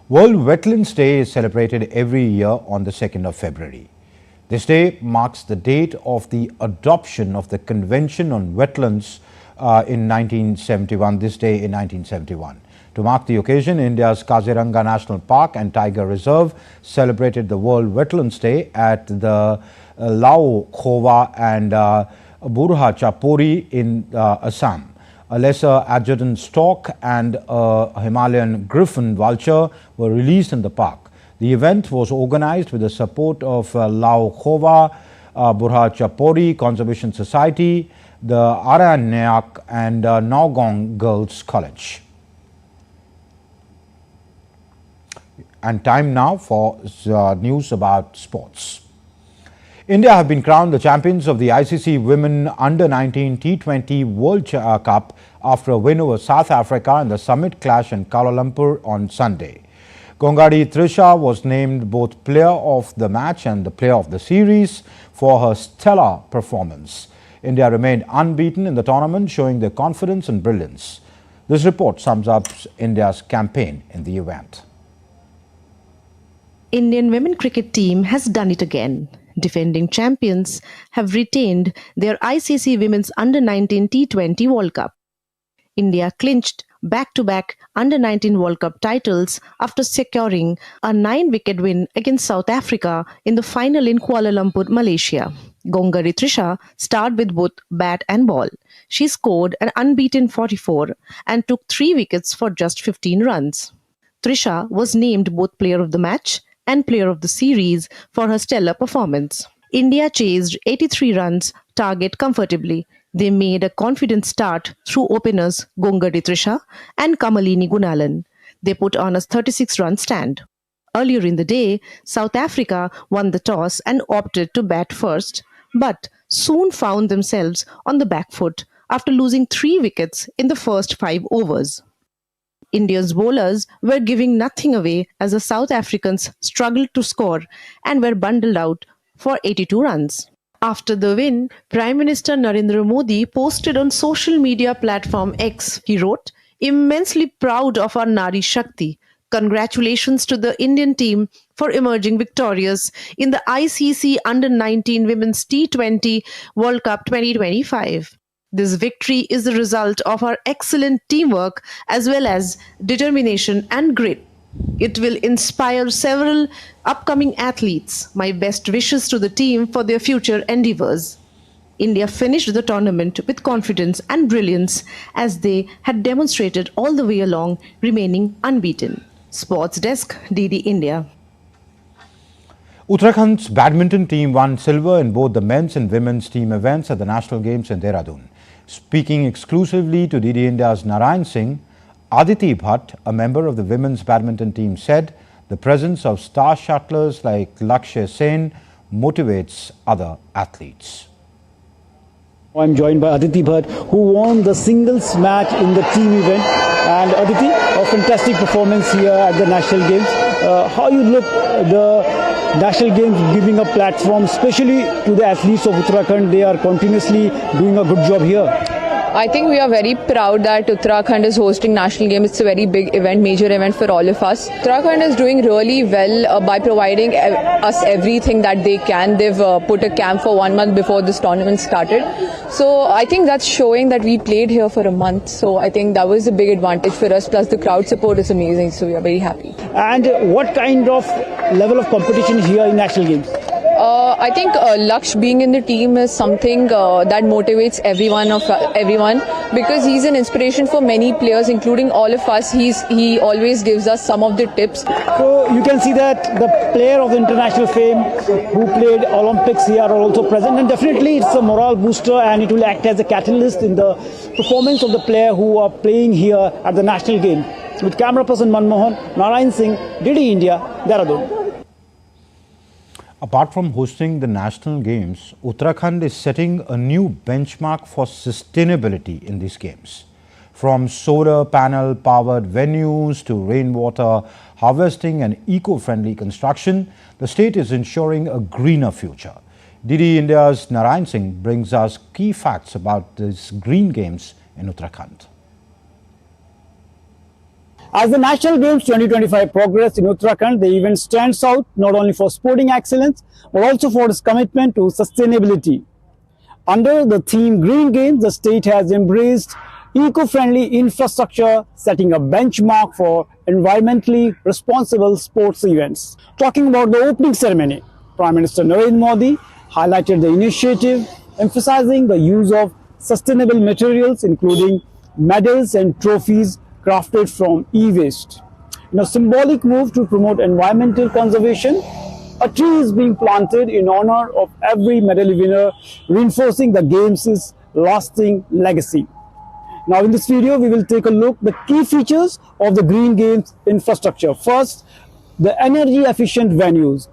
World Wetlands Day is celebrated every year on the 2nd of February. This day marks the date of the adoption of the Convention on Wetlands in 1971, this day in 1971. To mark the occasion, India's Kaziranga National Park and Tiger Reserve celebrated the World Wetlands Day at the Lao Khova and Burha Chapori in Assam. A lesser adjutant stork and a Himalayan griffon vulture were released in the park. The event was organized with the support of Lao Khova, Burha Chapori Conservation Society, the Aranyak and Naugong Girls College. And time now for news about sports. India have been crowned the champions of the ICC Women Under-19 T20 World Cup after a win over South Africa in the summit clash in Kuala Lumpur on Sunday. Gongadi Trisha was named both player of the match and the player of the series for her stellar performance. India remained unbeaten in the tournament, showing their confidence and brilliance. This report sums up India's campaign in the event. Indian women cricket team has done it again. Defending champions have retained their ICC Women's Under-19 T20 World Cup. India clinched back-to-back Under-19 World Cup titles after securing a 9-wicket win against South Africa in the final in Kuala Lumpur, Malaysia. Gongari Trisha starred with both bat and ball. She scored an unbeaten 44 and took 3 wickets for just 15 runs. Trisha was named both player of the match and player of the series for her stellar performance. India chased 83 runs target comfortably. They made a confident start through openers Gongadi Trisha and Kamalini Gunalan. They put on a 36-run stand. Earlier in the day, South Africa won the toss and opted to bat first, but soon found themselves on the back foot after losing 3 wickets in the first 5 overs. India's bowlers were giving nothing away as the South Africans struggled to score and were bundled out for 82 runs. After the win, Prime Minister Narendra Modi posted on social media platform X. He wrote, "Immensely proud of our Nari Shakti. Congratulations to the Indian team for emerging victorious in the ICC Under-19 Women's T20 World Cup 2025. This victory is the result of our excellent teamwork as well as determination and grit. It will inspire several upcoming athletes. My best wishes to the team for their future endeavors." India finished the tournament with confidence and brilliance as they had demonstrated all the way along, remaining unbeaten. Sports Desk, DD India. Uttarakhand's badminton team won silver in both the men's and women's team events at the National Games in Dehradun. Speaking exclusively to DD India's Narayan Singh, Aditi Bhatt, a member of the women's badminton team, said the presence of star shuttlers like Lakshya Sen motivates other athletes. I'm joined by Aditi Bhatt, who won the singles match in the team event. And Aditi, a fantastic performance here at the National Games. How you look the National Games giving a platform, especially to the athletes of Uttarakhand? They are continuously doing a good job here. I think we are very proud that Uttarakhand is hosting National Games. It's a very big event, major event for all of us. Uttarakhand is doing really well by providing us everything that they can. They've put a camp for 1 month before this tournament started. So I think that's showing that we played here for a month. So I think that was a big advantage for us. Plus the crowd support is amazing. So we are very happy. And what kind of level of competition here in National Games? I think Laksh being in the team is something that motivates everyone because he's an inspiration for many players, including all of us. He always gives us some of the tips. So you can see that the player of international fame who played Olympics here are also present, and definitely it's a morale booster and it will act as a catalyst in the performance of the player who are playing here at the National Games. With camera person Manmohan, Narayan Singh, DD India, Dehradun. Apart from hosting the National Games, Uttarakhand is setting a new benchmark for sustainability in these games. From solar panel powered venues to rainwater harvesting and eco-friendly construction, the state is ensuring a greener future. DD India's Narayan Singh brings us key facts about these green games in Uttarakhand. As the National Games 2025 progress in Uttarakhand, the event stands out not only for sporting excellence, but also for its commitment to sustainability. Under the theme Green Games, the state has embraced eco-friendly infrastructure, setting a benchmark for environmentally responsible sports events. Talking about the opening ceremony, Prime Minister Narendra Modi highlighted the initiative, emphasizing the use of sustainable materials, including medals and trophies crafted from e-waste. In a symbolic move to promote environmental conservation, a tree is being planted in honor of every medal winner, reinforcing the Games' lasting legacy. Now in this video, we will take a look at the key features of the Green Games infrastructure. First, the energy efficient venues.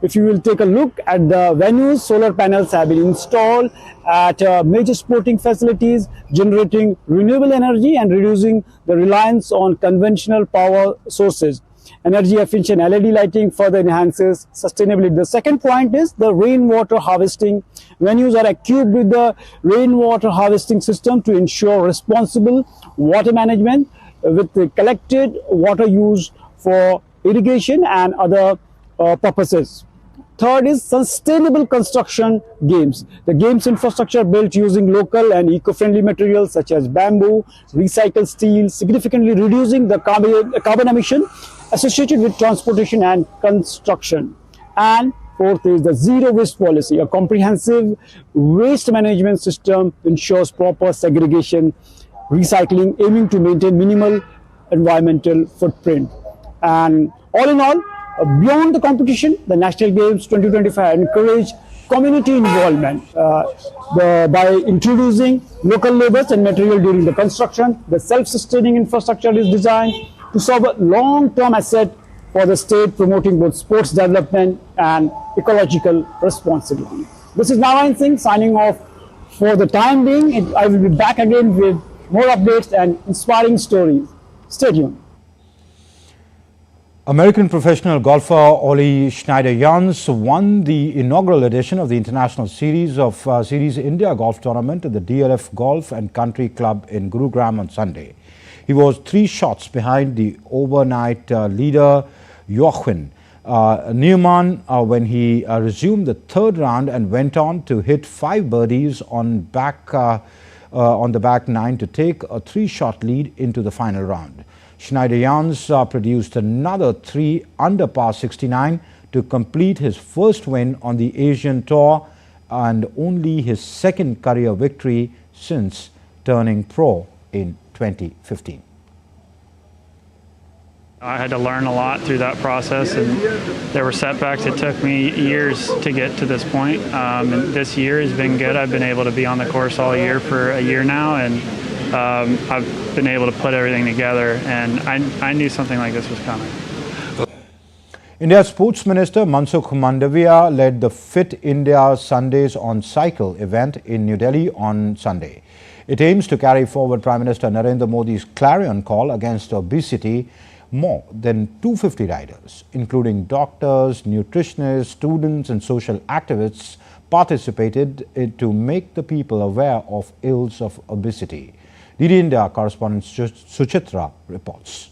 If you will take a look at the venues, solar panels have been installed at major sporting facilities, generating renewable energy and reducing the reliance on conventional power sources. Energy efficient LED lighting further enhances sustainability. The second point is the rainwater harvesting. Venues are equipped with the rainwater harvesting system to ensure responsible water management with the collected water used for irrigation and other purposes. Third is sustainable construction games. The games infrastructure built using local and eco-friendly materials such as bamboo, recycled steel, significantly reducing the carbon emission associated with transportation and construction. And fourth is the zero waste policy. A comprehensive waste management system ensures proper segregation, recycling, aiming to maintain minimal environmental footprint. And all in all, beyond the competition, the National Games 2025 encourage community involvement by introducing local labors and material during the construction. The self-sustaining infrastructure is designed to serve a long-term asset for the state, promoting both sports development and ecological responsibility. This is Narayan Singh signing off for the time being. I will be back again with more updates and inspiring stories. Stay tuned. American professional golfer Ollie Schneider-Jans won the inaugural edition of the International Series of Series India Golf Tournament at the DLF Golf and Country Club in Gurugram on Sunday. He was 3 shots behind the overnight leader Joachim Neumann when he resumed the 3rd round and went on to hit 5 birdies on the back 9 to take a 3-shot lead into the final round. Schneider-Jans produced another 3 under par 69 to complete his first win on the Asian Tour and only his second career victory since turning pro in 2015. I had to learn a lot through that process, and there were setbacks. It took me years to get to this point, and this year has been good. I've been able to be on the course all year for a year now, and I've been able to put everything together, and I knew something like this was coming. India's Sports Minister Mansukh Mandavia led the Fit India Sundays on Cycle event in New Delhi on Sunday. It aims to carry forward Prime Minister Narendra Modi's clarion call against obesity. More than 250 riders, including doctors, nutritionists, students and social activists, participated to make the people aware of ills of obesity. DD India correspondent Suchitra reports.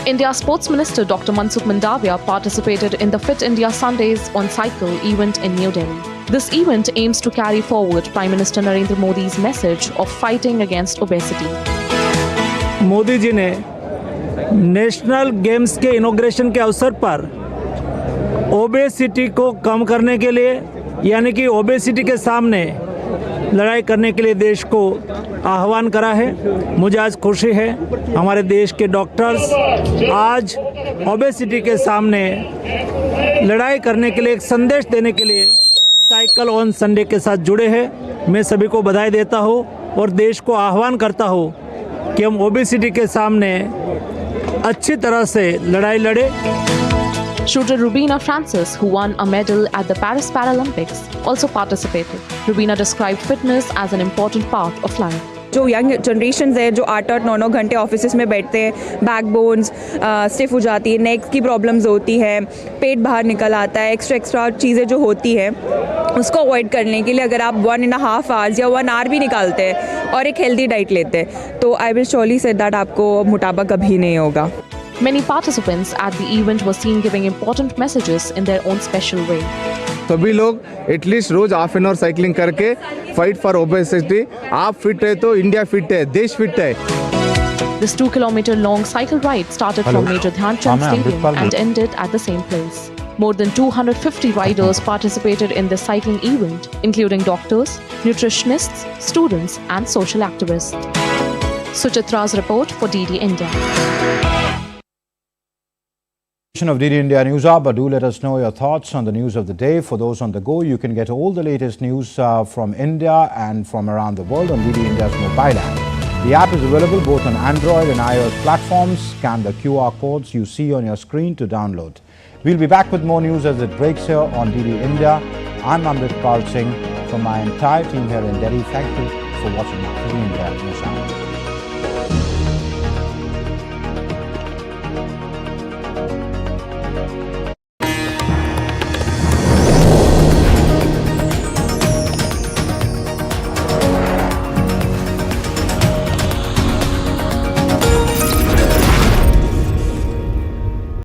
India Sports Minister Dr. Mansukh Mandavia participated in the Fit India Sundays on Cycle event in New Delhi. This event aims to carry forward Prime Minister Narendra Modi's message of fighting against obesity. Modi ji ने national games के inauguration के अवसर पर obesity को कम करने के लिए, यानी कि ओबेसिटी के सामने लड़ाई करने के लिए देश को आह्वान करा है। मुझे आज खुशी है हमारे देश के डॉक्टर्स आज ओबेसिटी के सामने लड़ाई करने के लिए एक संदेश देने के लिए साइकिल ऑन संडे के साथ जुड़े हैं। मैं सभी को बधाई देता हूं और देश को आह्वान करता हूं कि हम ओबेसिटी के सामने अच्छी तरह से लड़ाई लड़े। Shooter Rubina Francis, who won a medal at the Paris Paralympics, also participated. Rubina described fitness as an important part of life. जो यंग जनरेशन है जो 8-8, 9-9 घंटे ऑफिस में बैठते हैं, बैक बोन्स स्टिफ हो जाती है, नेक की प्रॉब्लम्स होती है, पेट बाहर निकल आता है, एक्स्ट्रा चीज़ें जो होती है उसको अवॉइड करने के लिए अगर आप 1.5 आवर्स या 1 आवर भी निकालते हैं और एक हेल्दी डाइट लेते हैं तो I will surely say that आपको मोटापा कभी नहीं होगा। Many participants at the event were seen giving important messages in their own special way. सभी लोग एटलीस्ट रोज हाफ एन आवर साइकिलिंग करके फाइट फॉर ओबेसिटी। आप फिट है तो इंडिया फिट है, देश फिट है। This 2-kilometer-long cycle ride started from Major Dhyan Chand Stadium and ended at the same place. More than 250 riders participated in this cycling event, including doctors, nutritionists, students, and social activists. Suchitra's report for DD India. Of DD India NewsHour, but do let us know your thoughts on the news of the day. For those on the go, you can get all the latest news from India and from around the world on DD India's mobile app. The app is available both on Android and iOS platforms. Scan the QR codes you see on your screen to download. We'll be back with more news as it breaks here on DD India. I'm Amrit Pal Singh from my entire team here in Delhi. Thank you for watching DD India NewsHour.